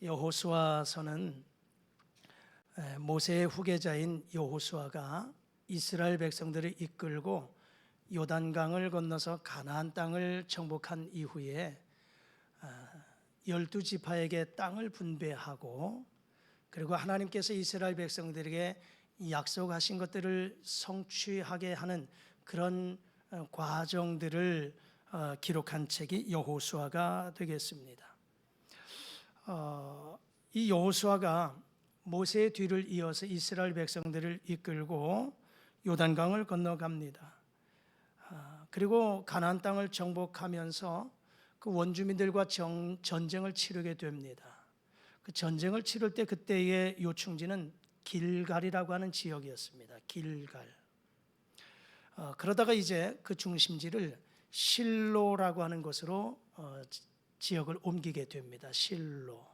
여호수아서는 모세의 후계자인 여호수아가 이스라엘 백성들을 이끌고 요단강을 건너서 가나안 땅을 정복한 이후에 12지파에게 땅을 분배하고, 그리고 하나님께서 이스라엘 백성들에게 약속하신 것들을 성취하게 하는 그런 과정들을 기록한 책이 여호수아가 되겠습니다. 이 여호수아가 모세의 뒤를 이어서 이스라엘 백성들을 이끌고 요단강을 건너갑니다. 그리고 가나안 땅을 정복하면서 그 원주민들과 전쟁을 치르게 됩니다. 그 전쟁을 치를 때 그때의 요충지는 길갈이라고 하는 지역이었습니다. 길갈. 그러다가 이제 그 중심지를 실로라고 하는 곳으로 지역을 옮기게 됩니다. 실로.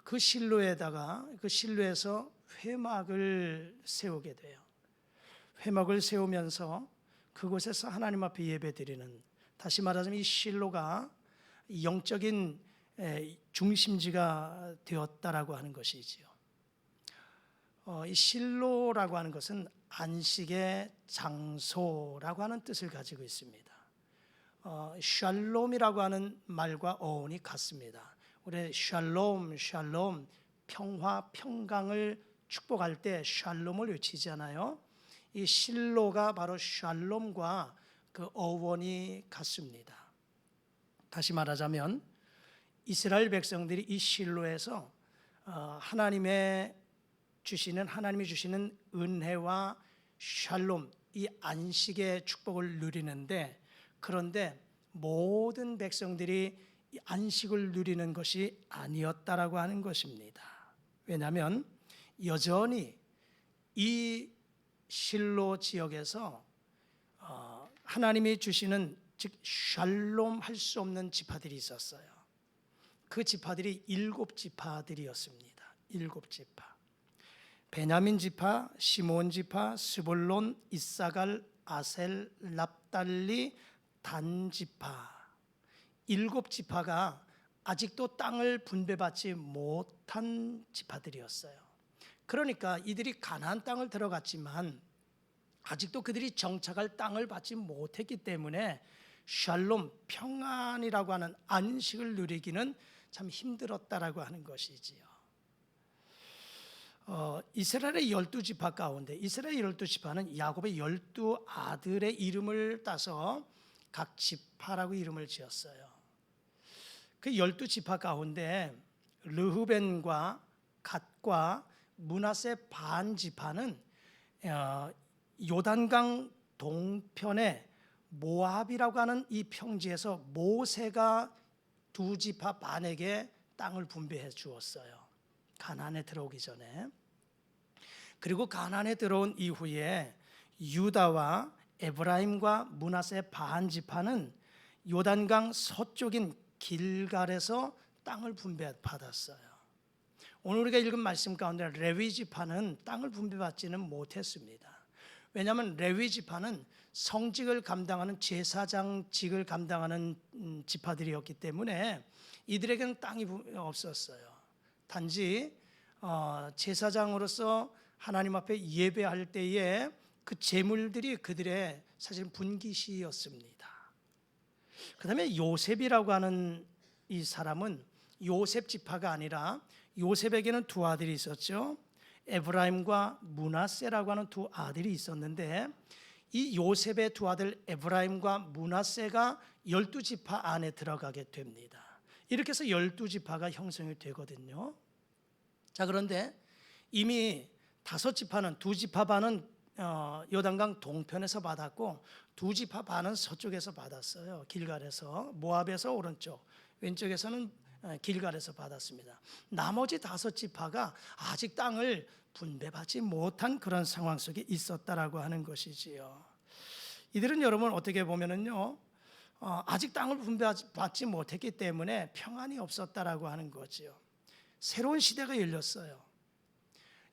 그 실로에다가 그 실로에서 회막을 세우게 돼요. 회막을 세우면서 그곳에서 하나님 앞에 예배드리는, 다시 말하자면 이 실로가 영적인 중심지가 되었다라고 하는 것이지요. 이 실로라고 하는 것은 안식의 장소라고 하는 뜻을 가지고 있습니다. 샬롬이라고 하는 말과 어원이 같습니다. 우리 샬롬, 샬롬, 평화, 평강을 축복할 때 샬롬을 외치잖아요. 이 실로가 바로 샬롬과 그 어원이 같습니다. 다시 말하자면 이스라엘 백성들이 이 실로에서 하나님이 주시는 은혜와 샬롬, 이 안식의 축복을 누리는데, 그런데 모든 백성들이 이 안식을 누리는 것이 아니었다라고 하는 것입니다. 왜냐하면 여전히 이 실로 지역에서 하나님이 주시는, 즉 샬롬 할 수 없는 지파들이 있었어요. 그 지파들이 7지파들이었습니다. 7지파. 베냐민 지파, 시몬 지파, 스볼론, 이사갈, 아셀, 납달리, 단 지파. 7지파가 아직도 땅을 분배받지 못한 지파들이었어요. 그러니까 이들이 가나안 땅을 들어갔지만 아직도 그들이 정착할 땅을 받지 못했기 때문에 샬롬, 평안이라고 하는 안식을 누리기는 참 힘들었다라고 하는 것이지요. 이스라엘의 12지파 가운데, 이스라엘 12지파는 야곱의 12아들의 이름을 따서 각 지파라고 이름을 지었어요. 그 12지파 가운데 르후벤과 갓과 므낫세 반 지파는 요단강 동편의 모압이라고 하는 이 평지에서 모세가 2지파 반에게 땅을 분배해 주었어요. 가나안에 들어오기 전에. 그리고 가나안에 들어온 이후에 유다와 에브라임과 므낫세 반 지파는 요단강 서쪽인 길갈에서 땅을 분배받았어요. 오늘 우리가 읽은 말씀 가운데 레위 지파는 땅을 분배받지는 못했습니다. 왜냐하면 레위 지파는 성직을 감당하는 제사장직을 감당하는 지파들이었기 때문에 이들에게는 땅이 없었어요. 단지 제사장으로서 하나님 앞에 예배할 때에 그 제물들이 그들의 사실 분깃이었습니다. 그 다음에 요셉이라고 하는 이 사람은 요셉 지파가 아니라, 요셉에게는 2아들이 있었죠. 에브라임과 므낫세라고 하는 2아들이 있었는데, 이 요셉의 2아들 에브라임과 므낫세가 12지파 안에 들어가게 됩니다. 이렇게 해서 12지파가 형성이 되거든요. 자, 그런데 이미 5지파는, 2지파 반은 요단강 동편에서 받았고 2지파 반은 서쪽에서 받았어요. 길갈에서, 모압에서 오른쪽, 왼쪽에서는 길갈에서 받았습니다. 나머지 5지파가 아직 땅을 분배받지 못한 그런 상황 속에 있었다라고 하는 것이지요. 이들은 여러분 어떻게 보면은요, 아직 땅을 분배받지 못했기 때문에 평안이 없었다라고 하는 거지요. 새로운 시대가 열렸어요.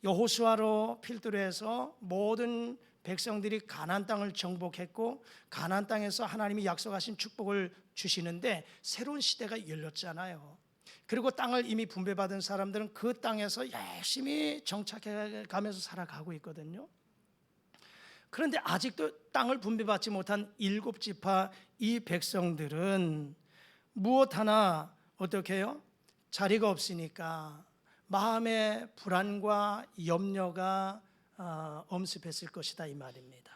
여호수아로 필두로 해서 모든 백성들이 가나안 땅을 정복했고, 가나안 땅에서 하나님이 약속하신 축복을 주시는데 새로운 시대가 열렸잖아요. 그리고 땅을 이미 분배받은 사람들은 그 땅에서 열심히 정착해 가면서 살아가고 있거든요. 그런데 아직도 땅을 분배받지 못한 7지파 이 백성들은 무엇 하나 어떻게 해요? 자리가 없으니까 마음의 불안과 염려가 엄습했을 것이다 이 말입니다.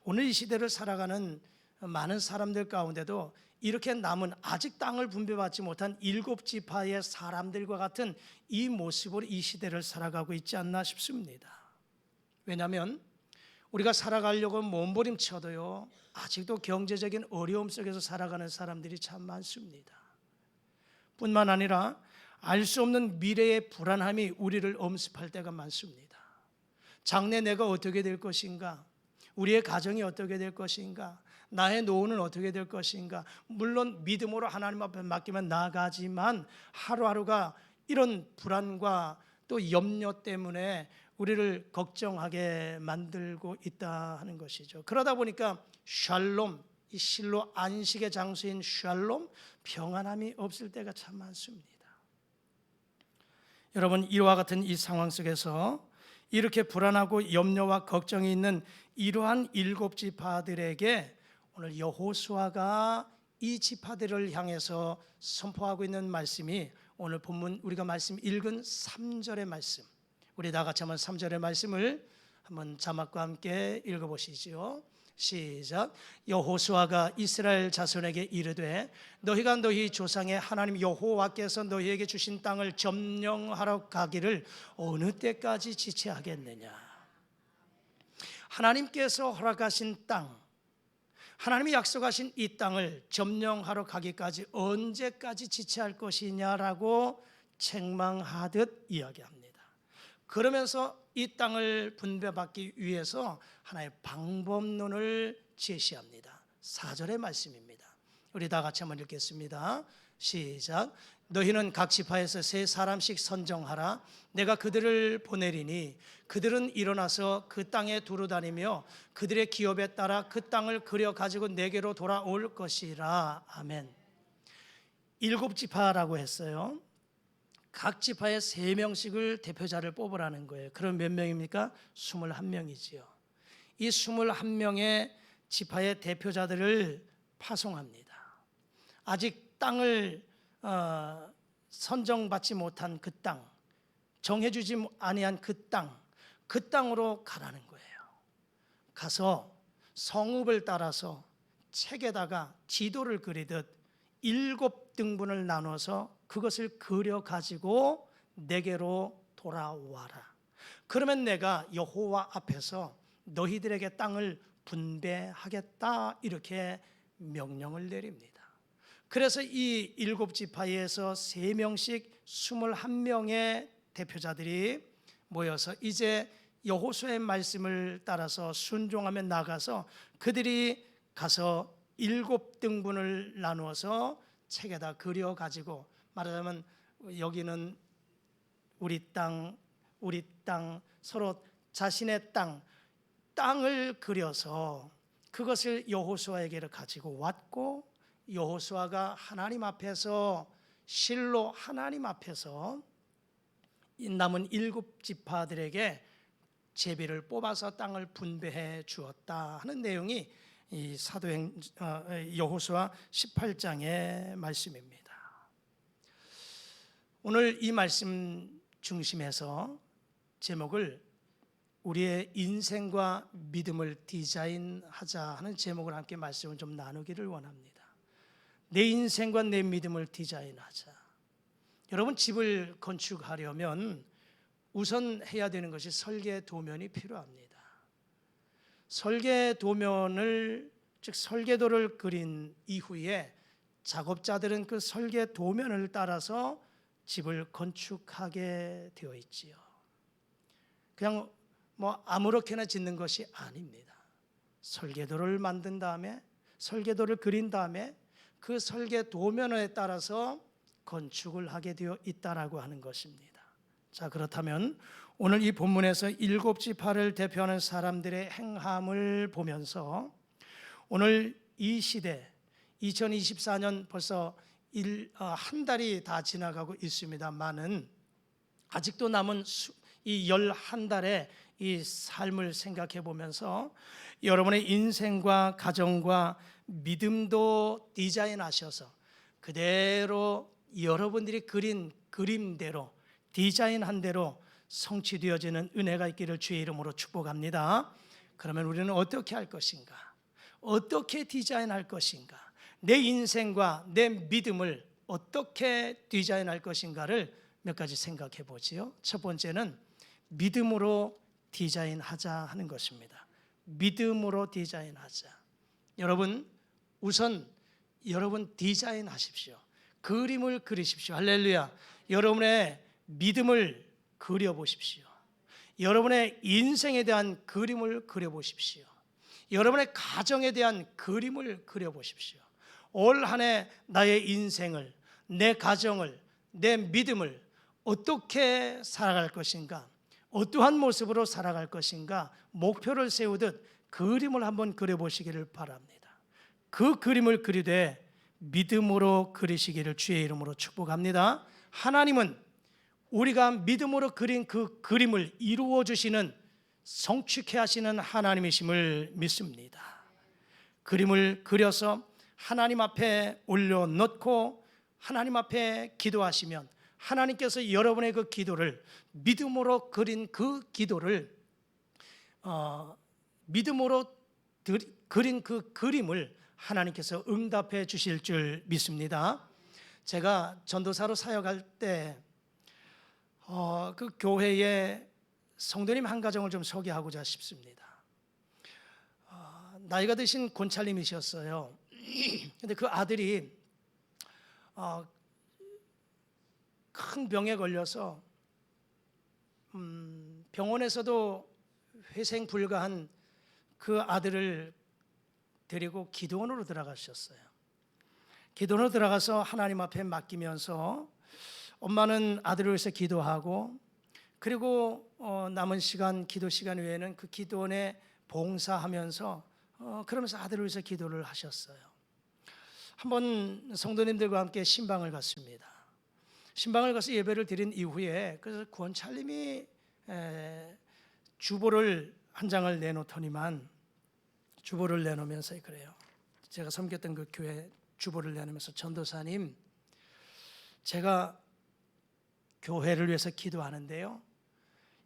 오늘 이 시대를 살아가는 많은 사람들 가운데도 이렇게 남은 아직 땅을 분배받지 못한 7지파의 사람들과 같은 이 모습으로 이 시대를 살아가고 있지 않나 싶습니다. 왜냐하면 우리가 살아가려고 몸부림쳐도요, 아직도 경제적인 어려움 속에서 살아가는 사람들이 참 많습니다. 뿐만 아니라 알 수 없는 미래의 불안함이 우리를 엄습할 때가 많습니다. 장래 내가 어떻게 될 것인가? 우리의 가정이 어떻게 될 것인가? 나의 노후는 어떻게 될 것인가? 물론 믿음으로 하나님 앞에 맡기면 나아가지만 하루하루가 이런 불안과 또 염려 때문에 우리를 걱정하게 만들고 있다 하는 것이죠. 그러다 보니까 샬롬, 이 실로 안식의 장소인 샬롬, 평안함이 없을 때가 참 많습니다. 여러분, 이와 같은 이 상황 속에서 이렇게 불안하고 염려와 걱정이 있는 이러한 7지파들에게 오늘 여호수아가 이 지파들을 향해서 선포하고 있는 말씀이 오늘 본문 우리가 말씀 읽은 3절의 말씀, 우리 다 같이 한번 3절의 말씀을 한번 자막과 함께 읽어보시죠. 시작. 여호수아가 이스라엘 자손에게 이르되 너희가 너희 조상의 하나님 여호와께서 너희에게 주신 땅을 점령하러 가기를 어느 때까지 지체하겠느냐. 하나님께서 허락하신 땅, 하나님이 약속하신 이 땅을 점령하러 가기까지 언제까지 지체할 것이냐라고 책망하듯 이야기합니다. 그러면서 이 땅을 분배받기 위해서 하나의 방법론을 제시합니다. 4절의 말씀입니다. 우리 다 같이 한번 읽겠습니다. 시작. 너희는 각 지파에서 3사람씩 선정하라. 내가 그들을 보내리니 그들은 일어나서 그 땅에 두루 다니며 그들의 기업에 따라 그 땅을 그려 가지고 내게로 돌아올 것이라. 아멘. 7지파라고 했어요. 각 지파에 3명씩을 대표자를 뽑으라는 거예요. 그럼 몇 명입니까? 21명이지요. 이 21명의 지파의 대표자들을 파송합니다. 아직 땅을 선정받지 못한 그 땅, 정해주지 아니한 그 땅으로 가라는 거예요. 가서 성읍을 따라서 책에다가 지도를 그리듯 7등분을 나눠서 그것을 그려가지고 내게로 돌아와라. 그러면 내가 여호와 앞에서 너희들에게 땅을 분배하겠다, 이렇게 명령을 내립니다. 그래서 이 7지파에서 3명씩 21명의 대표자들이 모여서 이제 여호수아의 말씀을 따라서 순종하며 나가서 그들이 가서 7등분을 나누어서 책에다 그려가지고, 말하자면 여기는 우리 땅, 서로 자신의 땅을 그려서 그것을 여호수아에게 가지고 왔고, 여호수아가 하나님 앞에서, 실로 하나님 앞에서 남은 7지파들에게 제비를 뽑아서 땅을 분배해 주었다 하는 내용이 이 사도행 여호수아 18장의 말씀입니다. 오늘 이 말씀 중심에서 제목을 우리의 인생과 믿음을 디자인하자 하는 제목을 함께 말씀을 좀 나누기를 원합니다. 내 인생과 내 믿음을 디자인하자. 여러분, 집을 건축하려면 우선 해야 되는 것이 설계 도면이 필요합니다. 설계 도면을, 즉 설계도를 그린 이후에 작업자들은 그 설계 도면을 따라서 집을 건축하게 되어 있지요. 그냥 아무렇게나 짓는 것이 아닙니다. 설계도를 만든 다음에, 설계도를 그린 다음에 그 설계 도면에 따라서 건축을 하게 되어 있다라고 하는 것입니다. 자, 그렇다면 오늘 이 본문에서 7지파를 대표하는 사람들의 행함을 보면서 오늘 이 시대, 2024년 벌써 한 달이 다 지나가고 있습니다만은 아직도 남은 이 11달의 이 삶을 생각해 보면서 여러분의 인생과 가정과 믿음도 디자인하셔서 그대로 여러분들이 그린 그림대로 디자인한 대로 성취되어지는 은혜가 있기를 주의 이름으로 축복합니다. 그러면 우리는 어떻게 할 것인가? 어떻게 디자인할 것인가? 내 인생과 내 믿음을 어떻게 디자인할 것인가를 몇 가지 생각해 보지요. 첫 번째는 믿음으로 디자인하자 하는 것입니다. 믿음으로 디자인하자. 여러분, 우선 여러분 디자인하십시오. 그림을 그리십시오. 할렐루야. 여러분의 믿음을 그려보십시오. 여러분의 인생에 대한 그림을 그려보십시오. 여러분의 가정에 대한 그림을 그려보십시오. 올 한 해 나의 인생을, 내 가정을, 내 믿음을 어떻게 살아갈 것인가, 어떠한 모습으로 살아갈 것인가 목표를 세우듯 그림을 한번 그려보시기를 바랍니다. 그 그림을 그리되 믿음으로 그리시기를 주의 이름으로 축복합니다. 하나님은 우리가 믿음으로 그린 그 그림을 이루어 주시는, 성취케 하시는 하나님이심을 믿습니다. 그림을 그려서 하나님 앞에 올려놓고 하나님 앞에 기도하시면 하나님께서 여러분의 그 기도를, 믿음으로 그린 그 기도를, 믿음으로 그린 그 그림을 하나님께서 응답해 주실 줄 믿습니다. 제가 전도사로 사역할 때 그 교회에 성도님 한 가정을 좀 소개하고자 싶습니다. 나이가 드신 권찰님이셨어요. 근데 그 아들이 큰 병에 걸려서 병원에서도 회생 불가한 그 아들을 데리고 기도원으로 들어가셨어요. 기도원으로 들어가서 하나님 앞에 맡기면서 엄마는 아들을 위해서 기도하고, 그리고 남은 시간, 기도 시간 외에는 그 기도원에 봉사하면서 그러면서 아들을 위해서 기도를 하셨어요. 한번 성도님들과 함께 신방을 갔습니다. 신방을 가서 예배를 드린 이후에 그래서 권찰님이 주보를 한 장을 내놓더니만, 주보를 내놓으면서 그래요. 제가 섬겼던 그 교회 주보를 내놓으면서, 전도사님, 제가 교회를 위해서 기도하는데요,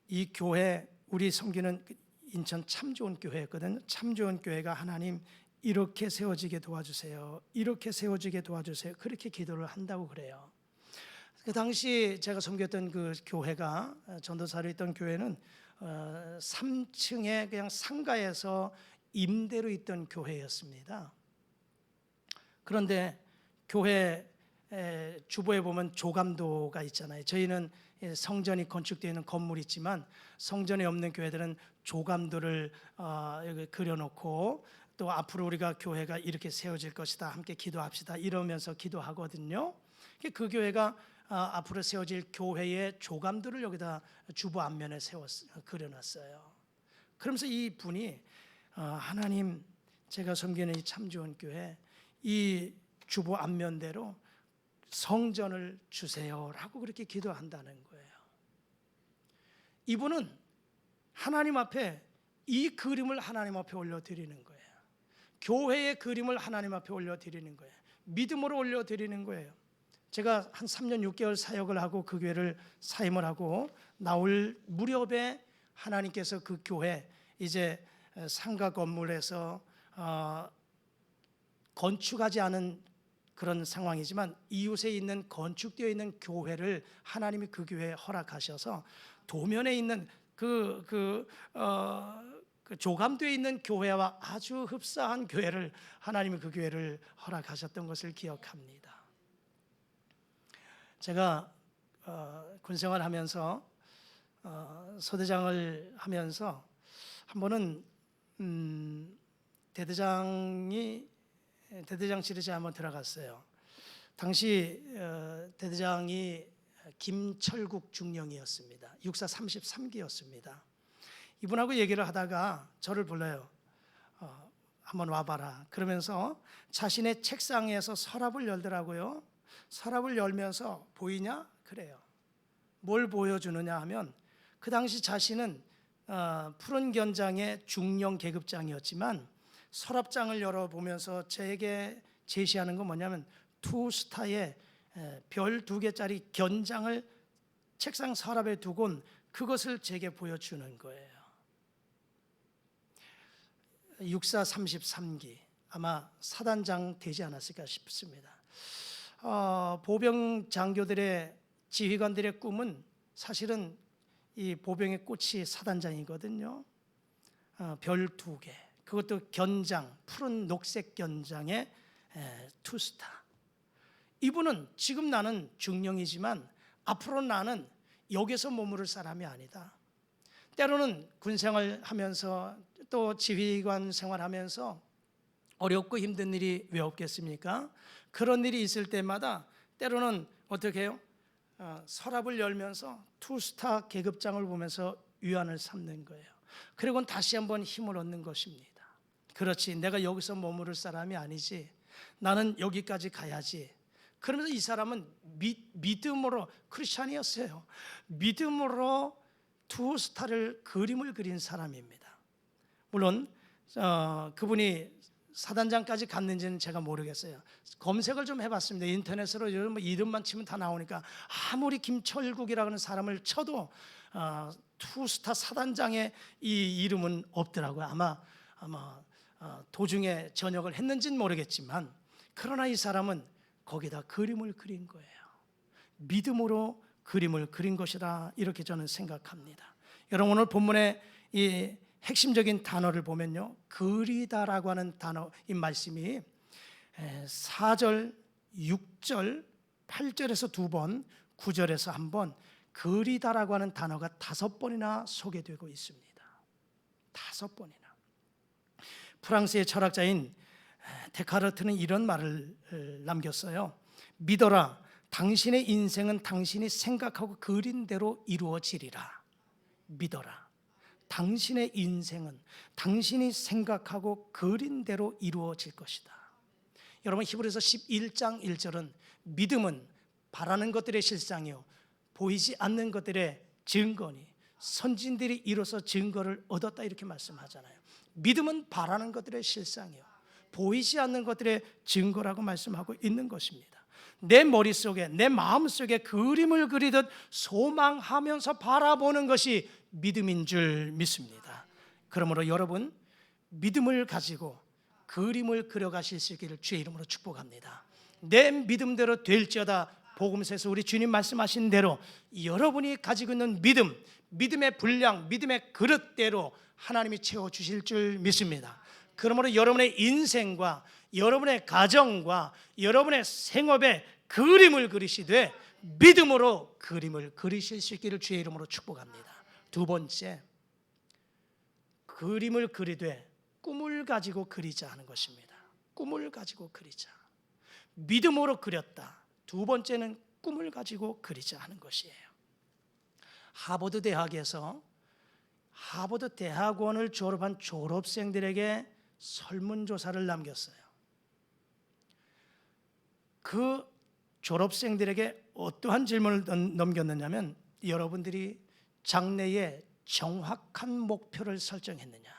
이 교회, 우리 섬기는 인천 참 좋은 교회였거든요. 참 좋은 교회가 하나님 이렇게 세워지게 도와주세요, 이렇게 세워지게 도와주세요, 그렇게 기도를 한다고 그래요. 그 당시 제가 섬겼던 그 교회가, 전도사로 있던 교회는 3층에 그냥 상가에서 임대로 있던 교회였습니다. 그런데 교회 주보에 보면 조감도가 있잖아요. 저희는 성전이 건축되어 있는 건물이 있지만 성전이 없는 교회들은 조감도를 여기 그려놓고, 또 앞으로 우리가 교회가 이렇게 세워질 것이다, 함께 기도합시다 이러면서 기도하거든요. 그 교회가 앞으로 세워질 교회의 조감도를 여기다 주보 앞면에 그려놨어요. 그러면서 이 분이 하나님, 제가 섬기는 이 참 좋은 교회 이 주보 앞면대로 성전을 주세요라고 그렇게 기도한다는 거예요. 이분은 하나님 앞에 이 그림을 하나님 앞에 올려드리는 거예요. 교회의 그림을 하나님 앞에 올려드리는 거예요. 믿음으로 올려드리는 거예요. 제가 한 3년 6개월 사역을 하고 그 교회를 사임을 하고 나올 무렵에 하나님께서 그 교회, 이제 상가 건물에서 건축하지 않은 그런 상황이지만 이웃에 있는 건축되어 있는 교회를 하나님이 그 교회에 허락하셔서 도면에 있는 그 조감되어 있는 교회와 아주 흡사한 교회를 하나님이 그 교회를 허락하셨던 것을 기억합니다. 제가 군생활 하면서 소대장을 하면서 한 번은 대대장실에 제가 한번 들어갔어요. 당시 대대장이 김철국 중령이었습니다. 육사 33기였습니다. 이분하고 얘기를 하다가 저를 불러요. 한번 와봐라. 그러면서 자신의 책상에서 서랍을 열더라고요. 서랍을 열면서 보이냐? 그래요. 뭘 보여주느냐 하면 그 당시 자신은 푸른 견장의 중령 계급장이었지만 서랍장을 열어보면서 저에게 제시하는 건 뭐냐면 투스타의 별 2개짜리 견장을 책상 서랍에 두곤 그것을 제게 보여주는 거예요. 육사 33기 아마 사단장 되지 않았을까 싶습니다. 보병 장교들의 지휘관들의 꿈은 사실은 이 보병의 꽃이 사단장이거든요. 별 2개, 그것도 견장, 푸른 녹색 견장의 투스타. 이분은 지금 나는 중령이지만 앞으로 나는 여기서 머무를 사람이 아니다. 때로는 군생활 하면서 또 지휘관 생활하면서 어렵고 힘든 일이 왜 없겠습니까? 그런 일이 있을 때마다 때로는 어떻게 해요? 서랍을 열면서 투스타 계급장을 보면서 위안을 삼는 거예요. 그리고는 다시 한번 힘을 얻는 것입니다. 그렇지, 내가 여기서 머무를 사람이 아니지, 나는 여기까지 가야지. 그러면서 이 사람은 믿음으로 크리스찬이었어요. 믿음으로 투스타를 그림을 그린 사람입니다. 물론 그분이 사단장까지 갔는지는 제가 모르겠어요. 검색을 좀 해봤습니다. 인터넷으로 이름만 치면 다 나오니까 아무리 김철국이라는 사람을 쳐도 투스타 사단장의 이 이름은 없더라고요. 아마 도중에 전역을 했는지는 모르겠지만, 그러나 이 사람은 거기다 그림을 그린 거예요. 믿음으로 그림을 그린 것이다, 이렇게 저는 생각합니다. 여러분, 오늘 본문의 이 핵심적인 단어를 보면요, 그리다라고 하는 단어, 이 말씀이 4절, 6절, 8절에서 2번, 9절에서 1번 그리다라고 하는 단어가 5번이나 소개되고 있습니다. 5번이나. 프랑스의 철학자인 데카르트는 이런 말을 남겼어요. 믿어라, 당신의 인생은 당신이 생각하고 그린 대로 이루어지리라. 믿어라, 당신의 인생은 당신이 생각하고 그린 대로 이루어질 것이다. 여러분, 히브리서 11장 1절은 믿음은 바라는 것들의 실상이요 보이지 않는 것들의 증거니 선진들이 이로써 증거를 얻었다, 이렇게 말씀하잖아요. 믿음은 바라는 것들의 실상이요 보이지 않는 것들의 증거라고 말씀하고 있는 것입니다. 내 머릿속에, 내 마음속에 그림을 그리듯 소망하면서 바라보는 것이 믿음인 줄 믿습니다. 그러므로 여러분, 믿음을 가지고 그림을 그려가실 수 있기를 주의 이름으로 축복합니다. 내 믿음대로 될지어다. 복음서에서 우리 주님 말씀하신 대로 여러분이 가지고 있는 믿음, 믿음의 분량, 믿음의 그릇대로 하나님이 채워주실 줄 믿습니다. 그러므로 여러분의 인생과 여러분의 가정과 여러분의 생업에 그림을 그리시되 믿음으로 그림을 그리실 수 있기를 주의 이름으로 축복합니다. 2번째, 그림을 그리되 꿈을 가지고 그리자 하는 것입니다. 꿈을 가지고 그리자. 믿음으로 그렸다. 2번째는 꿈을 가지고 그리자 하는 것이에요. 하버드 대학에서 하버드 대학원을 졸업한 졸업생들에게 설문조사를 남겼어요. 그 졸업생들에게 어떠한 질문을 넘겼느냐면, 여러분들이 장래에 정확한 목표를 설정했느냐,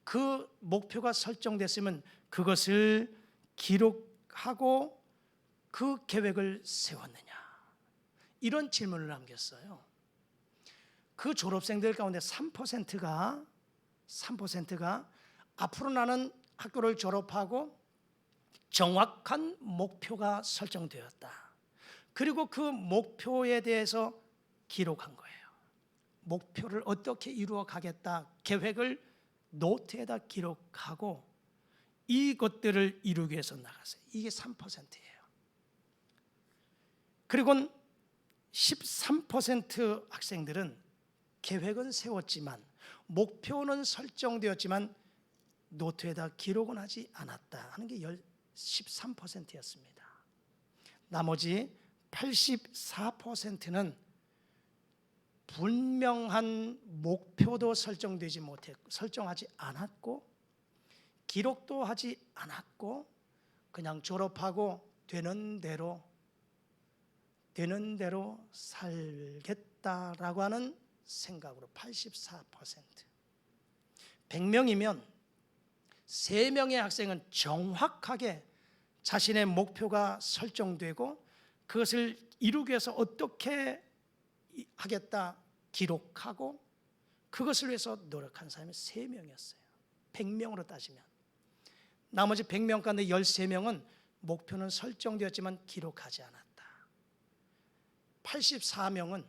그 목표가 설정됐으면 그것을 기록하고 그 계획을 세웠느냐, 이런 질문을 남겼어요. 그 졸업생들 가운데 3%가 앞으로 나는 학교를 졸업하고 정확한 목표가 설정되었다, 그리고 그 목표에 대해서 기록한 거예요. 목표를 어떻게 이루어 가겠다, 계획을 노트에다 기록하고 이것들을 이루기 위해서 나갔어요. 이게 3%예요. 그리고 13% 학생들은 계획은 세웠지만 목표는 설정되었지만 노트에다 기록은 하지 않았다 하는 게 13%였습니다. 나머지 84%는 분명한 목표도 설정하지 않았고 기록도 하지 않았고 그냥 졸업하고 되는 대로 살겠다라고 하는 생각으로 84%. 100명이면 3명의 학생은 정확하게 자신의 목표가 설정되고 그것을 이루기 위해서 어떻게 하겠다 기록하고 그것을 위해서 노력한 사람이 3명이었어요. 100명으로 따지면. 나머지 100명 가운데 13명은 목표는 설정되었지만 기록하지 않았다. 84명은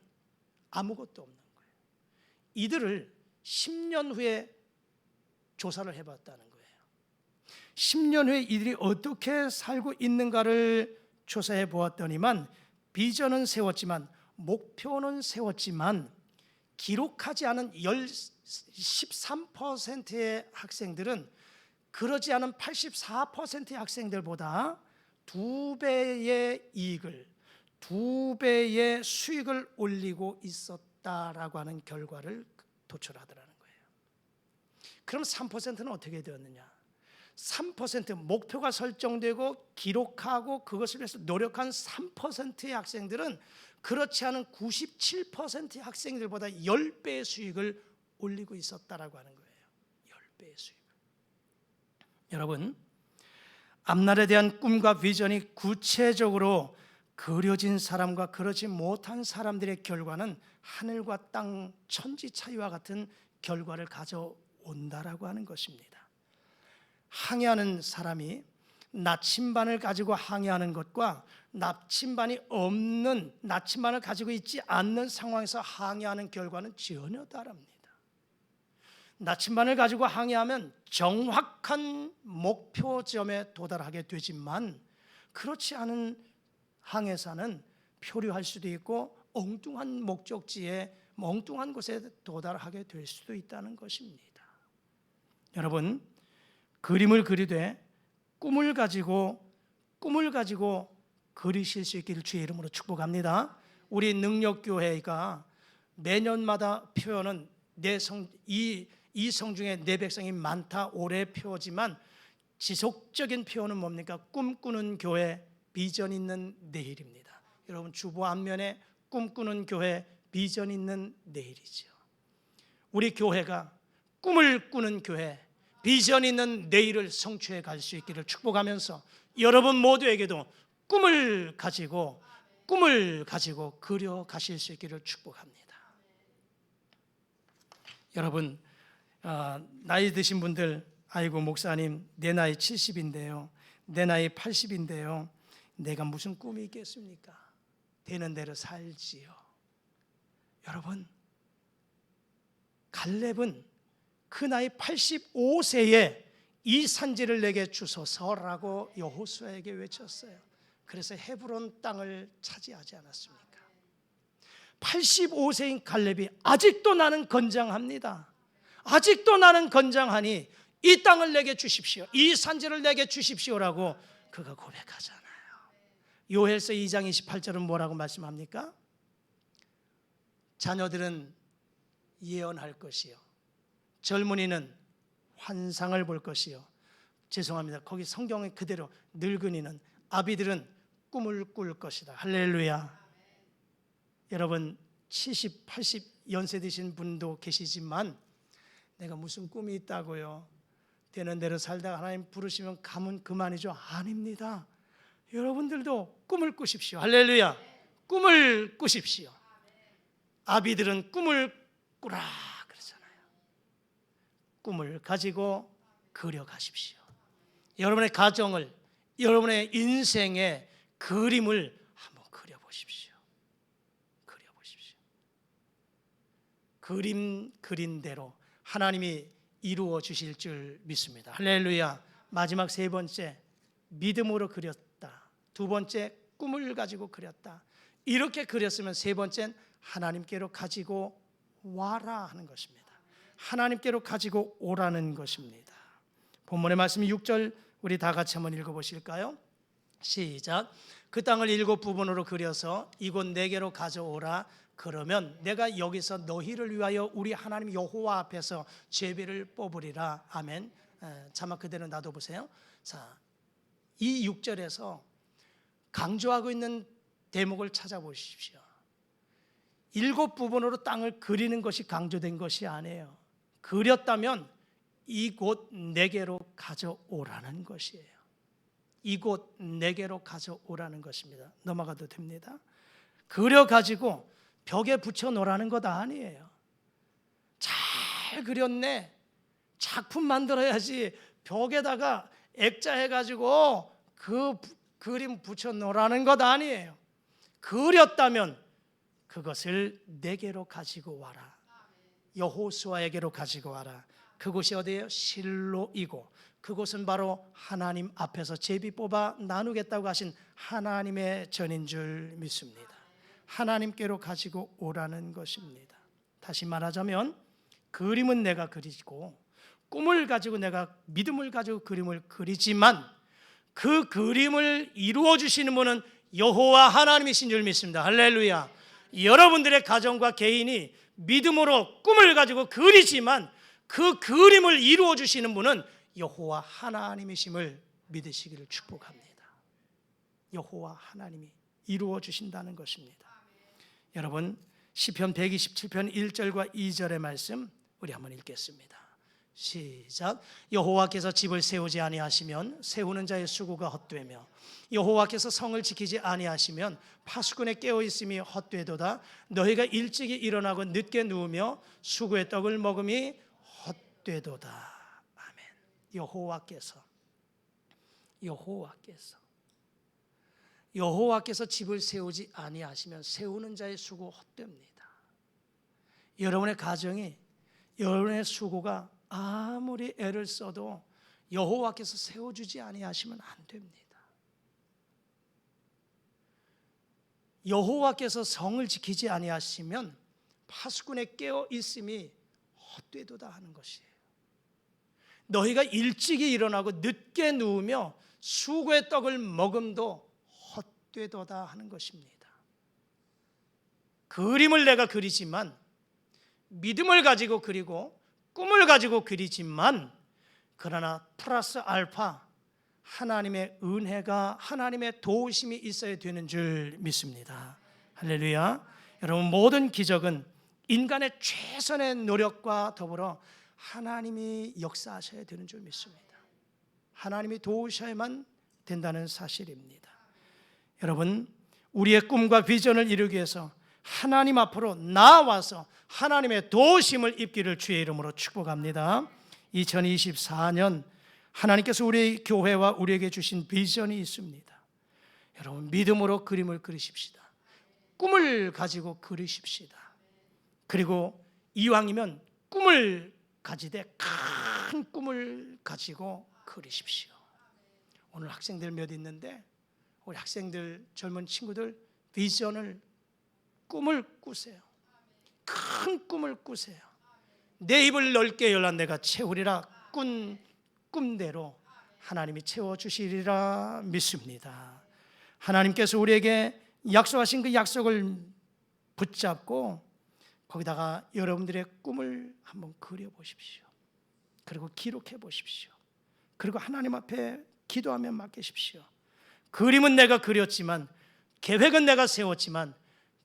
아무것도 없는 거예요. 이들을 10년 후에 조사를 해봤다는 거예요. 10년 후에 이들이 어떻게 살고 있는가를 조사해 보았더니만 비전은 세웠지만 목표는 세웠지만 기록하지 않은 13%의 학생들은 그러지 않은 84%의 학생들보다 2배의 이익을 2배의 수익을 올리고 있었다라고 하는 결과를 도출하더라는 거예요. 그럼 3%는 어떻게 되었느냐? 3% 목표가 설정되고 기록하고 그것을 위해서 노력한 3%의 학생들은 그렇지 않은 97%의 학생들보다 10배의 수익을 올리고 있었다라고 하는 거예요. 10배의 수익을. 여러분, 앞날에 대한 꿈과 비전이 구체적으로 그려진 사람과 그러지 못한 사람들의 결과는 하늘과 땅 천지 차이와 같은 결과를 가져온다라고 하는 것입니다. 항해하는 사람이 나침반을 가지고 항해하는 것과 나침반을 가지고 있지 않는 상황에서 항해하는 결과는 전혀 다릅니다. 나침반을 가지고 항해하면 정확한 목표점에 도달하게 되지만 그렇지 않은 항해사는 표류할 수도 있고 엉뚱한 목적지에 엉뚱한 곳에 도달하게 될 수도 있다는 것입니다. 여러분, 그림을 그리되 꿈을 가지고 그리실 수 있기를 주의 이름으로 축복합니다. 우리 능력교회가 매년마다 표현은 이 성중에 내 백성이 많다 오래 표지만 지속적인 표현은 뭡니까? 꿈꾸는 교회, 비전 있는 내일입니다. 여러분, 주보 앞면에 꿈꾸는 교회, 비전 있는 내일이죠. 우리 교회가 꿈을 꾸는 교회, 비전 있는 내일을 성취해 갈 수 있기를 축복하면서 여러분 모두에게도 꿈을 가지고 그려 가실 수 있기를 축복합니다. 여러분, 나이 드신 분들, 아이고 목사님 내 나이 70인데요, 내 나이 80인데요, 내가 무슨 꿈이 있겠습니까? 되는 대로 살지요. 여러분, 갈렙은 그 나이 85세에 이 산지를 내게 주소서라고 여호수아에게 외쳤어요. 그래서 헤브론 땅을 차지하지 않았습니까? 85세인 갈렙이 아직도 나는 건장합니다. 아직도 나는 건장하니 이 땅을 내게 주십시오, 이 산지를 내게 주십시오라고 그가 고백하잖아요. 요엘서 2장 28절은 뭐라고 말씀합니까? 자녀들은 예언할 것이요, 젊은이는 환상을 볼 것이요, 죄송합니다, 거기 성경에 그대로 늙은이는, 아비들은 꿈을 꿀 것이다. 할렐루야. 여러분, 70, 80 연세 드신 분도 계시지만 내가 무슨 꿈이 있다고요? 되는 대로 살다가 하나님 부르시면 가면 그만이죠? 아닙니다. 여러분들도 꿈을 꾸십시오. 할렐루야. 꿈을 꾸십시오. 아비들은 꿈을 꾸라 그러잖아요. 꿈을 가지고 그려가십시오. 여러분의 가정을, 여러분의 인생의 그림을 한번 그려보십시오. 그림 그린 대로 하나님이 이루어 주실 줄 믿습니다. 할렐루야. 마지막 3번째, 믿음으로 그렸다. 2번째, 꿈을 가지고 그렸다. 이렇게 그렸으면 3번째는 하나님께로 가지고 와라 하는 것입니다. 하나님께로 가지고 오라는 것입니다. 본문의 말씀 6절 우리 다 같이 한번 읽어보실까요? 시작. 그 땅을 7 부분으로 그려서 이곳 내게로 가져오라. 그러면 내가 여기서 너희를 위하여 우리 하나님 여호와 앞에서 제비를 뽑으리라. 아멘. 자막 그대로 놔둬보세요. 자, 이 6절에서 강조하고 있는 대목을 찾아보십시오. 7부분으로 땅을 그리는 것이 강조된 것이 아니에요. 그렸다면 이곳 내게로 가져오라는 것이에요. 이곳 내게로 가져오라는 것입니다. 넘어가도 됩니다. 그려가지고 벽에 붙여 놓으라는 것 아니에요. 잘 그렸네, 작품 만들어야지 벽에다가 액자해가지고 그 그림 붙여 놓으라는 것 아니에요. 그렸다면 그것을 내게로 가지고 와라. 여호수아에게로 가지고 와라. 그곳이 어디예요? 실로이고, 그곳은 바로 하나님 앞에서 제비 뽑아 나누겠다고 하신 하나님의 전인 줄 믿습니다. 하나님께로 가지고 오라는 것입니다. 다시 말하자면 그림은 내가 그리고 꿈을 가지고 내가 믿음을 가지고 그림을 그리지만 그 그림을 이루어 주시는 분은 여호와 하나님이신 줄 믿습니다. 할렐루야. 여러분들의 가정과 개인이 믿음으로 꿈을 가지고 그리지만 그 그림을 이루어 주시는 분은 여호와 하나님이심을 믿으시기를 축복합니다. 여호와 하나님이 이루어 주신다는 것입니다. 여러분, 시편 127편 1절과 2절의 말씀 우리 한번 읽겠습니다. 시작. 여호와께서 집을 세우지 아니하시면 세우는 자의 수고가 헛되며 여호와께서 성을 지키지 아니하시면 파수꾼의 깨어 있음이 헛되도다. 너희가 일찍이 일어나고 늦게 누우며 수고의 떡을 먹음이 헛되도다. 아멘. 여호와께서 집을 세우지 아니하시면 세우는 자의 수고 헛됩니다. 여러분의 가정이, 여러분의 수고가 아무리 애를 써도 여호와께서 세워주지 아니하시면 안 됩니다. 여호와께서 성을 지키지 아니하시면 파수꾼의 깨어 있음이 헛되도다 하는 것이에요. 너희가 일찍이 일어나고 늦게 누우며 수고의 떡을 먹음도 헛되도다 하는 것입니다. 그림을 내가 그리지만, 믿음을 가지고 그리고 꿈을 가지고 그리지만, 그러나 플러스 알파 하나님의 은혜가, 하나님의 도우심이 있어야 되는 줄 믿습니다. 할렐루야. 여러분, 모든 기적은 인간의 최선의 노력과 더불어 하나님이 역사하셔야 되는 줄 믿습니다. 하나님이 도우셔야만 된다는 사실입니다. 여러분, 우리의 꿈과 비전을 이루기 위해서 하나님 앞으로 나와서 하나님의 도우심을 입기를 주의 이름으로 축복합니다. 2024년 하나님께서 우리 교회와 우리에게 주신 비전이 있습니다. 여러분, 믿음으로 그림을 그리십시다. 꿈을 가지고 그리십시다. 그리고 이왕이면 꿈을 가지되 큰 꿈을 가지고 그리십시오. 오늘 학생들 몇 있는데 우리 학생들, 젊은 친구들 비전을, 꿈을 꾸세요. 큰 꿈을 꾸세요. 내 입을 넓게 열라 내가 채우리라. 꾼 꿈대로 하나님이 채워주시리라 믿습니다. 하나님께서 우리에게 약속하신 그 약속을 붙잡고 거기다가 여러분들의 꿈을 한번 그려보십시오. 그리고 기록해 보십시오. 그리고 하나님 앞에 기도하며 맡기십시오. 그림은 내가 그렸지만, 계획은 내가 세웠지만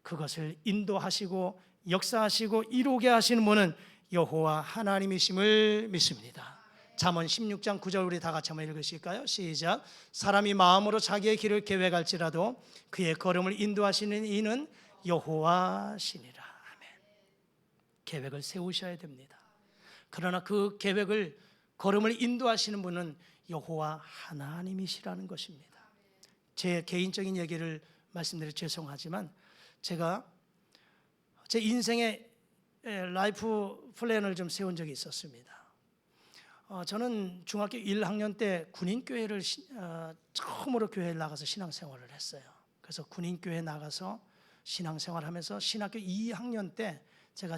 그것을 인도하시고 역사하시고 이루게 하시는 분은 여호와 하나님이심을 믿습니다. 잠언 16장 9절 우리 다 같이 한번 읽으실까요? 시작. 사람이 마음으로 자기의 길을 계획할지라도 그의 걸음을 인도하시는 이는 여호와시니라. 아멘. 계획을 세우셔야 됩니다. 그러나 그 계획을, 걸음을 인도하시는 분은 여호와 하나님이시라는 것입니다. 제 개인적인 얘기를 말씀드려 죄송하지만 제가 제 인생의 라이프 플랜을 좀 세운 적이 있었습니다. 저는 중학교 1학년 때 군인교회를 처음으로 교회에 나가서 신앙생활을 했어요. 그래서 군인교회 나가서 신앙생활하면서 신학교 2학년 때 제가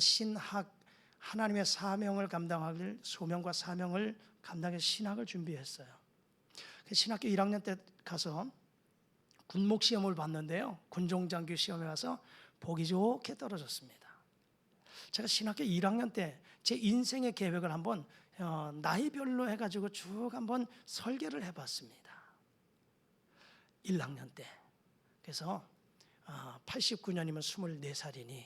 하나님의 사명을 감당하길, 소명과 사명을 감당해서 신학을 준비했어요. 신학교 1학년 때 가서 군목 시험을 봤는데요, 군종장교 시험에 가서 보기 좋게 떨어졌습니다. 제가 신학교 1학년 때 제 인생의 계획을 한번 나이별로 해가지고 쭉 한번 설계를 해봤습니다. 1학년 때 그래서 89년이면 24살이니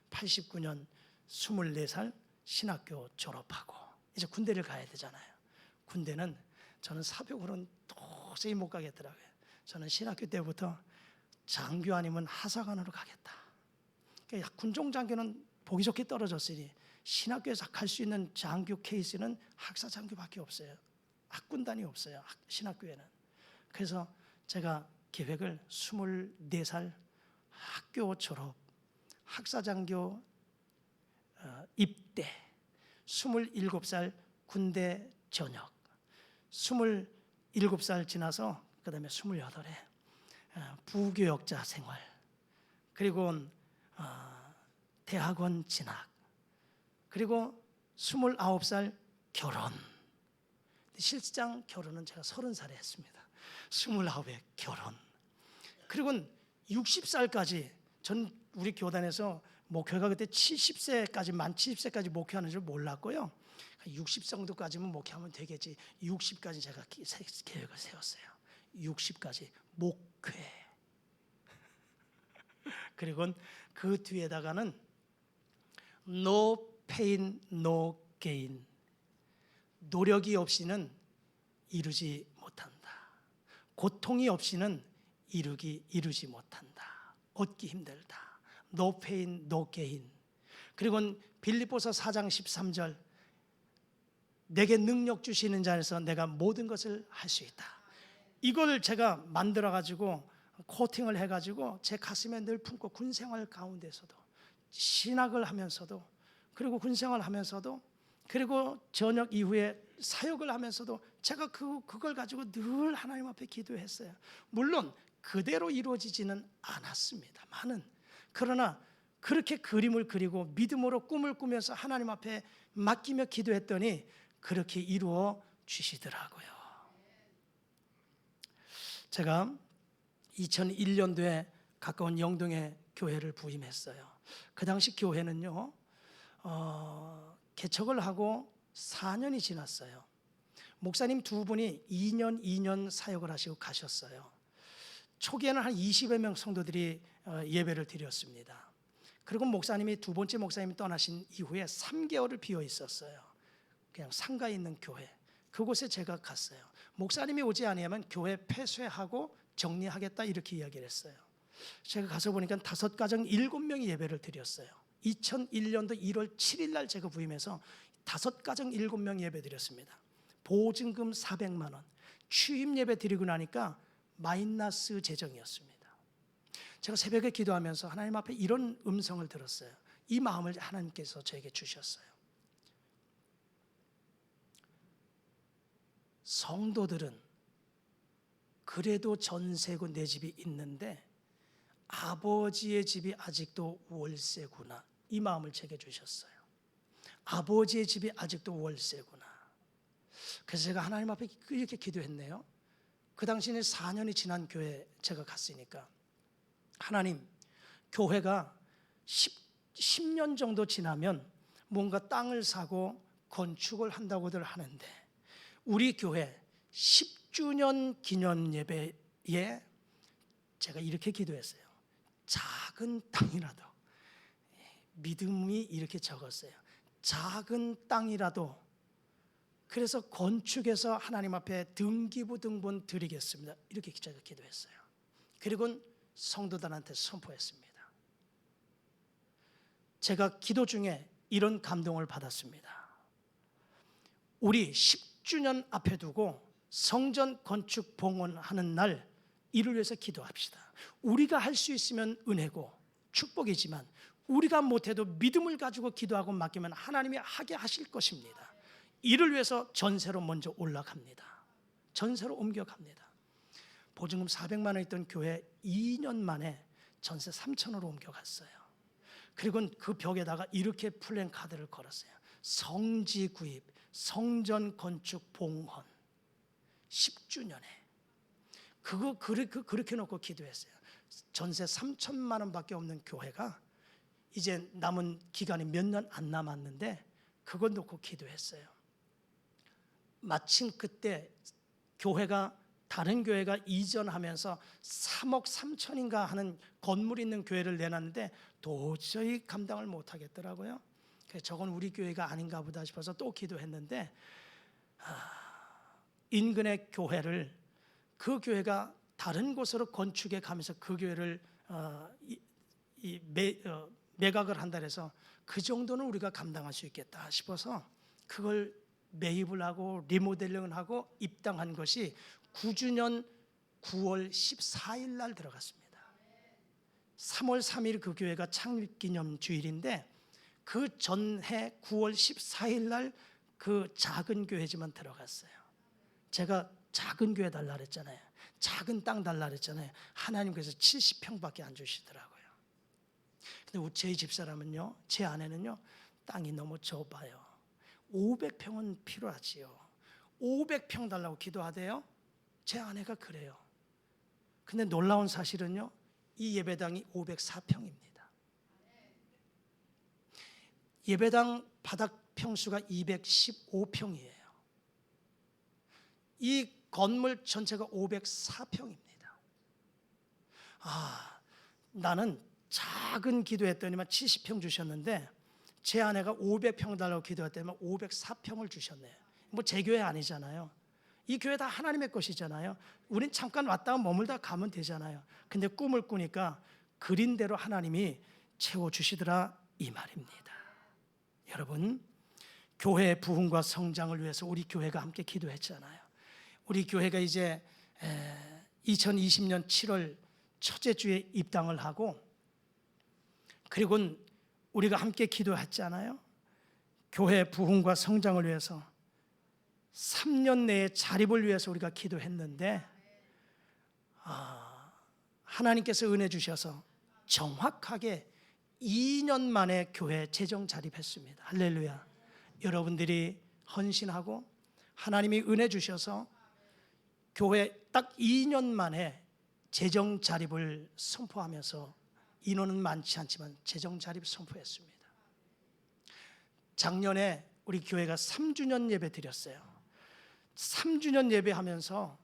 89년 24살 신학교 졸업하고 이제 군대를 가야 되잖아요. 군대는 저는 사병으로는 도저히 못 가겠더라고요. 저는 신학교 때부터 장교 아니면 하사관으로 가겠다. 그러니까 군종 장교는 보기 좋게 떨어졌으니 신학교에서 갈 수 있는 장교 케이스는 학사 장교밖에 없어요. 학군단이 없어요. 신학교에는. 그래서 제가 계획을 24살 학교 졸업, 학사장교 입대, 27살 군대 전역, 27살 지나서 그 다음에 28에 부교역자 생활, 그리고 대학원 진학, 그리고 29살 결혼. 실장 결혼은 제가 30살에 했습니다. 29에 결혼. 그리고 60살까지 전 우리 교단에서 목회가 그때 70세까지 만 70세까지 목회하는 줄 몰랐고요. 60 정도까지면 목회하면 되겠지. 60까지 제가 계획을 세웠어요. 60까지 목회. 그리고 그 뒤에다가는 no pain, no gain. 노력이 없이는 이루지 못한다. 고통이 없이는 이루지 못한다. 얻기 힘들다. No pain, no gain. 그리고 빌립보서 4장 13절 내게 능력 주시는 자에서 내가 모든 것을 할 수 있다. 이걸 제가 만들어 가지고 코팅을 해 가지고 제 가슴에 늘 품고 군생활 가운데서도 신학을 하면서도 그리고 군생활 하면서도 그리고 저녁 이후에 사역을 하면서도 제가 그걸 가지고 늘 하나님 앞에 기도했어요. 물론 그대로 이루어지지는 않았습니다만은 그러나 그렇게 그림을 그리고 믿음으로 꿈을 꾸면서 하나님 앞에 맡기며 기도했더니 그렇게 이루어 주시더라고요. 제가 2001년도에 가까운 영동에 교회를 부임했어요. 그 당시 교회는요 개척을 하고 4년이 지났어요. 목사님 두 분이 2년 사역을 하시고 가셨어요. 초기에는 한 20여 명 성도들이 예배를 드렸습니다. 그리고 목사님이 두 번째 목사님이 떠나신 이후에 3개월을 비어 있었어요. 그냥 상가에 있는 교회. 그곳에 제가 갔어요. 목사님이 오지 아니하면 교회 폐쇄하고 정리하겠다 이렇게 이야기를 했어요. 제가 가서 보니까 5가정 7명이 예배를 드렸어요. 2001년도 1월 7일 날 제가 부임해서 5가정 7명 예배 드렸습니다. 보증금 400만 원. 취임 예배 드리고 나니까 마이너스 재정이었습니다. 제가 새벽에 기도하면서 하나님 앞에 이런 음성을 들었어요. 이 마음을 하나님께서 저에게 주셨어요. 성도들은 그래도 전세고 내 집이 있는데 아버지의 집이 아직도 월세구나. 이 마음을 제게 주셨어요. 아버지의 집이 아직도 월세구나. 그래서 제가 하나님 앞에 이렇게 기도했네요. 그 당시에 4년이 지난 교회 제가 갔으니까 하나님, 교회가 10년 정도 지나면 뭔가 땅을 사고 건축을 한다고들 하는데 우리 교회 10주년 기념 예배에 제가 이렇게 기도했어요. 작은 땅이라도, 믿음이 이렇게 적었어요. 작은 땅이라도 그래서 건축해서 하나님 앞에 등기부 등본 드리겠습니다. 이렇게 제가 기도했어요. 그리고 성도들한테 선포했습니다. 제가 기도 중에 이런 감동을 받았습니다. 우리 10주년 앞에 두고 성전 건축 봉헌하는 날 이를 위해서 기도합시다. 우리가 할 수 있으면 은혜고 축복이지만 우리가 못해도 믿음을 가지고 기도하고 맡기면 하나님이 하게 하실 것입니다. 이를 위해서 전세로 먼저 올라갑니다. 전세로 옮겨갑니다. 보증금 400만 원 있던 교회 2년 만에 전세 3천으로 옮겨갔어요. 그리고 그 벽에다가 이렇게 플랜카드를 걸었어요. 성지 구입, 성전 건축 봉헌 10주년에 그렇게 놓고 기도했어요. 전세 3천만 원밖에 없는 교회가 이제 남은 기간이 몇 년 안 남았는데 그걸 놓고 기도했어요. 마침 그때 교회가 다른 교회가 이전하면서 3억 3천인가 하는 건물 있는 교회를 내놨는데 도저히 감당을 못하겠더라고요. 그래서 저건 우리 교회가 아닌가 보다 싶어서 또 기도했는데 인근의 교회를 그 교회가 다른 곳으로 건축해 가면서 그 교회를 매각을 한다 해서 그 정도는 우리가 감당할 수 있겠다 싶어서 그걸 매입을 하고 리모델링을 하고 입당한 것이 9주년 9월 14일 날 들어갔습니다. 3월 3일 그 교회가 창립기념 주일인데 그 전해 9월 14일 날 그 작은 교회지만 들어갔어요. 제가 작은 교회 달라 그랬잖아요. 작은 땅 달라 그랬잖아요. 하나님께서 70평밖에 안 주시더라고요. 근데 저희 집사람은요, 제 아내는요, 땅이 너무 좁아요. 500평은 필요하지요. 500평 달라고 기도하대요. 제 아내가 그래요. 근데 놀라운 사실은요, 이 예배당이 504평입니다. 예배당 바닥 평수가 215평이에요. 이 건물 전체가 504평입니다. 나는 작은 기도했더니만 70평 주셨는데 제 아내가 500평 달라고 기도했더니만 504평을 주셨네요. 뭐 제 교회 아니잖아요. 이 교회 다 하나님의 것이잖아요. 우린 잠깐 왔다가 머물다 가면 되잖아요. 근데 꿈을 꾸니까 그린 대로 하나님이 채워주시더라 이 말입니다. 여러분, 교회의 부흥과 성장을 위해서 우리 교회가 함께 기도했잖아요. 우리 교회가 이제 2020년 7월 첫째 주에 입당을 하고, 그리고 우리가 함께 기도했잖아요. 교회 부흥과 성장을 위해서 3년 내에 자립을 위해서 우리가 기도했는데 하나님께서 은혜 주셔서 정확하게 2년 만에 교회 재정 자립했습니다. 할렐루야. 여러분들이 헌신하고 하나님이 은혜 주셔서 교회 딱 2년 만에 재정 자립을 선포하면서 인원은 많지 않지만 재정 자립 선포했습니다. 작년에 우리 교회가 3주년 예배 드렸어요. 3주년 예배하면서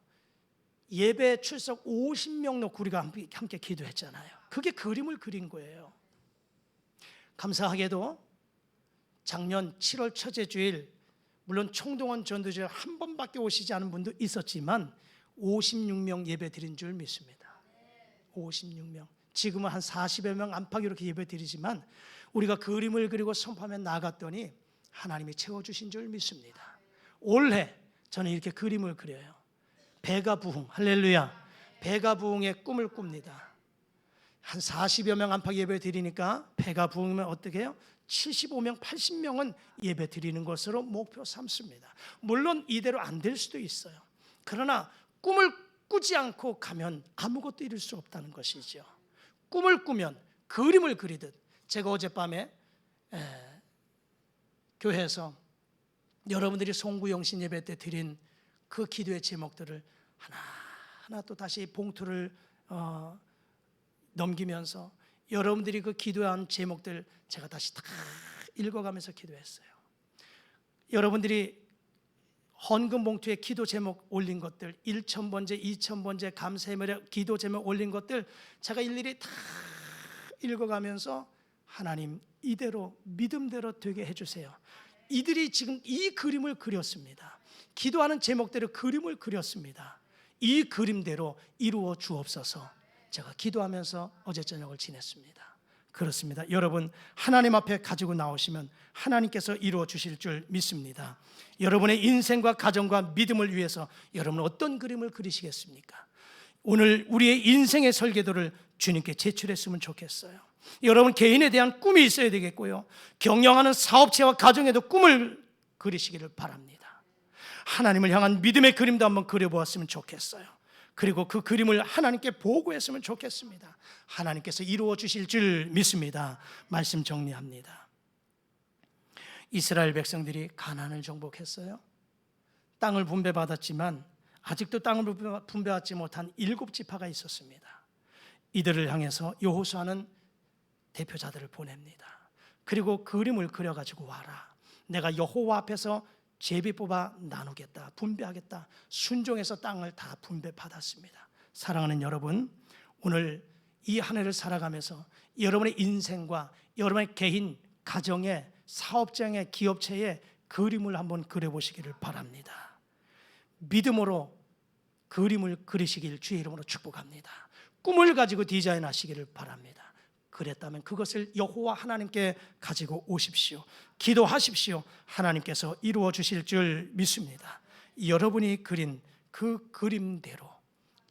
예배 출석 50명 놓고 우리가 함께 기도했잖아요. 그게 그림을 그린 거예요. 감사하게도 작년 7월 첫째 주일, 물론 총동원 전도주일 한 번밖에 오시지 않은 분도 있었지만 56명 예배 드린 줄 믿습니다. 56명. 지금은 한 40여 명 안팎 이렇게 예배 드리지만 우리가 그림을 그리고 선포하며 나갔더니 하나님이 채워주신 줄 믿습니다. 올해 저는 이렇게 그림을 그려요. 배가 부흥, 할렐루야. 배가 부흥의 꿈을 꿉니다. 한 40여 명 안팎 예배 드리니까 배가 부흥이면 어떻게 해요? 75명, 80명은 예배 드리는 것으로 목표 삼습니다. 물론 이대로 안 될 수도 있어요. 그러나 꿈을 꾸지 않고 가면 아무것도 이룰 수 없다는 것이죠. 꿈을 꾸면 그림을 그리듯, 제가 어젯밤에 교회에서 여러분들이 송구영신 예배 때 드린 그 기도의 제목들을 하나하나 또 다시 봉투를 넘기면서 여러분들이 그 기도한 제목들 제가 다시 다 읽어가면서 기도했어요. 여러분들이 헌금 봉투에 기도 제목 올린 것들, 1,000번째, 2,000번째 감사의 기도 제목 올린 것들 제가 일일이 다 읽어가면서 하나님 이대로 믿음대로 되게 해주세요. 이들이 지금 이 그림을 그렸습니다. 기도하는 제목대로 그림을 그렸습니다. 이 그림대로 이루어 주옵소서. 제가 기도하면서 어제 저녁을 지냈습니다. 그렇습니다. 여러분, 하나님 앞에 가지고 나오시면 하나님께서 이루어 주실 줄 믿습니다. 여러분의 인생과 가정과 믿음을 위해서 여러분은 어떤 그림을 그리시겠습니까? 오늘 우리의 인생의 설계도를 주님께 제출했으면 좋겠어요. 여러분 개인에 대한 꿈이 있어야 되겠고요, 경영하는 사업체와 가정에도 꿈을 그리시기를 바랍니다. 하나님을 향한 믿음의 그림도 한번 그려보았으면 좋겠어요. 그리고 그 그림을 하나님께 보고했으면 좋겠습니다. 하나님께서 이루어 주실 줄 믿습니다. 말씀 정리합니다. 이스라엘 백성들이 가나안을 정복했어요. 땅을 분배받았지만 아직도 땅을 분배받지 못한 7지파가 있었습니다. 이들을 향해서 여호수아는 대표자들을 보냅니다. 그리고 그림을 그려가지고 와라. 내가 여호와 앞에서 제비 뽑아 나누겠다, 분배하겠다, 순종해서 땅을 다 분배받았습니다. 사랑하는 여러분, 오늘 이 한 해를 살아가면서 여러분의 인생과 여러분의 개인, 가정의, 사업장의, 기업체의 그림을 한번 그려보시기를 바랍니다. 믿음으로 그림을 그리시길 주의 이름으로 축복합니다. 꿈을 가지고 디자인하시기를 바랍니다. 그랬다면 그것을 여호와 하나님께 가지고 오십시오. 기도하십시오. 하나님께서 이루어 주실 줄 믿습니다. 여러분이 그린 그 그림대로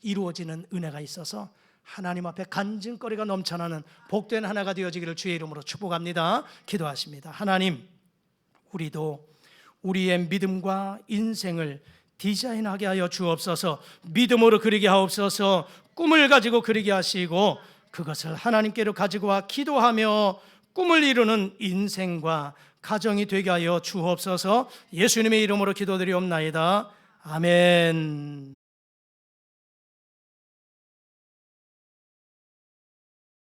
이루어지는 은혜가 있어서 하나님 앞에 간증거리가 넘쳐나는 복된 하나가 되어지기를 주의 이름으로 축복합니다. 기도하십니다. 하나님, 우리도 우리의 믿음과 인생을 디자인하게 하여 주옵소서. 믿음으로 그리게 하옵소서. 꿈을 가지고 그리게 하시고 그것을 하나님께로 가지고 와 기도하며 꿈을 이루는 인생과 가정이 되게 하여 주옵소서. 예수님의 이름으로 기도드리옵나이다. 아멘.